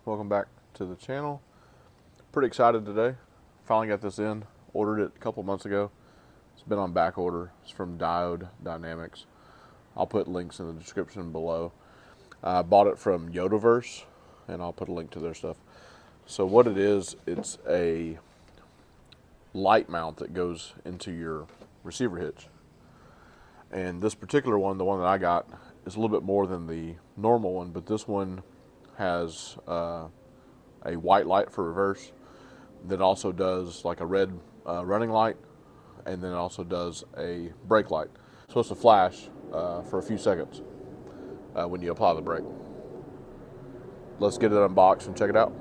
welcome back to the channel. Pretty excited today. Finally got this in. Ordered it a couple months ago. It's been on back order. It's from Diode Dynamics. I'll put links in the description below. I bought it from Yodaverse, and I'll put a link to their stuff. So what it is, it's a light mount that goes into your receiver hitch. And this particular one, the one that I got, is a little bit more than the normal one, but this one has a white light for reverse that also does like a red running light, and then it also does a brake light. It's supposed to flash for a few seconds when you apply the brake. Let's get it unboxed and check it out.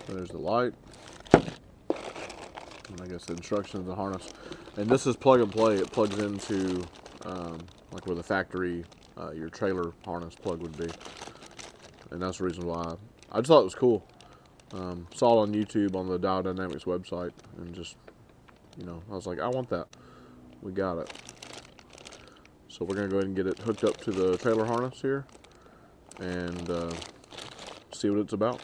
There's the light, and I guess the instructions, the harness, and this is plug and play. It plugs into like where the factory your trailer harness plug would be, and that's the reason why I just thought it was cool. Saw it on YouTube on the Diode Dynamics website, and just, you know, I was like, I want that. We got it. So we're gonna go ahead and get it hooked up to the trailer harness here, and see what it's about.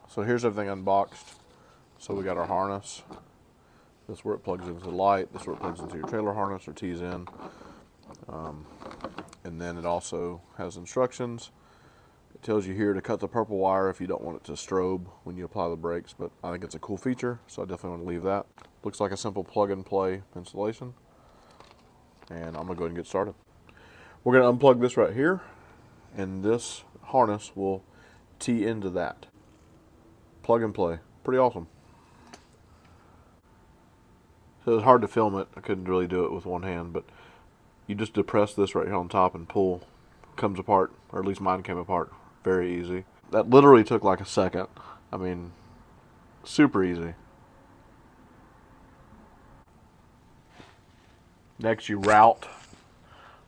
So here's everything unboxed. So we got our harness. This is where it plugs into the light. This is where it plugs into your trailer harness or tees in. And then it also has instructions. It tells you here to cut the purple wire if you don't want it to strobe when you apply the brakes, but I think it's a cool feature, so I definitely want to leave that. Looks like a simple plug and play installation. And I'm gonna go ahead and get started. We're gonna unplug this right here, and this harness will tee into that. Plug and play. Pretty awesome. So it's hard to film it. I couldn't really do it with one hand, but you just depress this right here on top and pull. Comes apart, or at least mine came apart very easy. That literally took like a second. I mean, super easy. Next, you route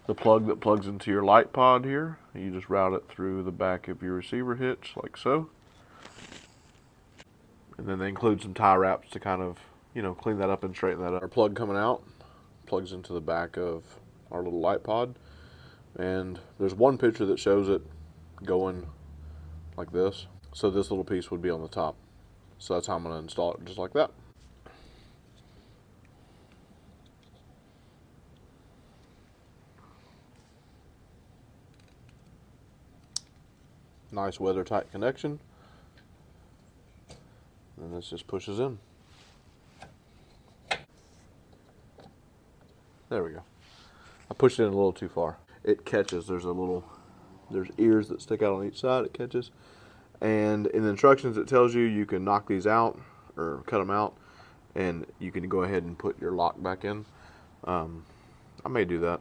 the plug that plugs into your light pod here. You just route it through the back of your receiver hitch like so. And then they include some tie wraps to kind of, you know, clean that up and straighten that up. Our plug coming out plugs into the back of our little light pod. And there's one picture that shows it going like this. So this little piece would be on the top. So that's how I'm going to install it, just like that. Nice weather tight connection. And this just pushes in. There we go. I pushed it in a little too far. It catches. There's ears that stick out on each side. It catches. And in the instructions it tells you you can knock these out or cut them out, and you can go ahead and put your lock back in. I may do that.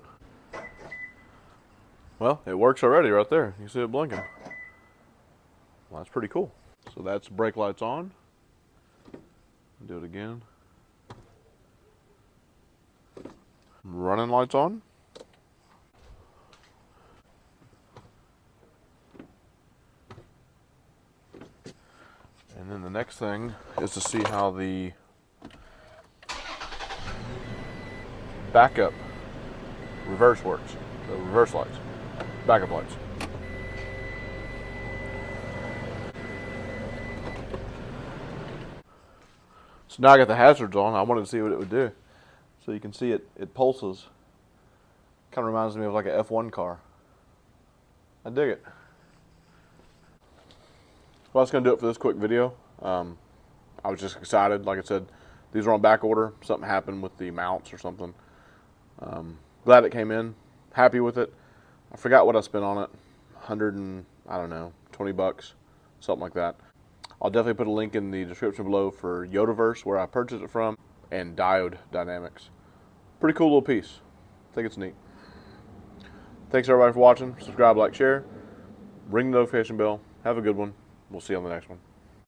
Well, it works already right there. You see it blinking. Well, that's pretty cool. So that's brake lights on. Do it again. Running lights on. And then the next thing is to see how the backup reverse works. The reverse lights, backup lights. So now I got the hazards on. I wanted to see what it would do. So you can see it pulses. Kind of reminds me of like an F1 car. I dig it. Well, that's going to do it for this quick video. I was just excited. Like I said, these are on back order. Something happened with the mounts or something. Glad it came in. Happy with it. I forgot what I spent on it. 100 and, I don't know, 20 bucks. Something like that. I'll definitely put a link in the description below for Yodaverse, where I purchased it from, and Diode Dynamics. Pretty cool little piece. I think it's neat. Thanks everybody for watching. Subscribe, like, share. Ring the notification bell. Have a good one. We'll see you on the next one.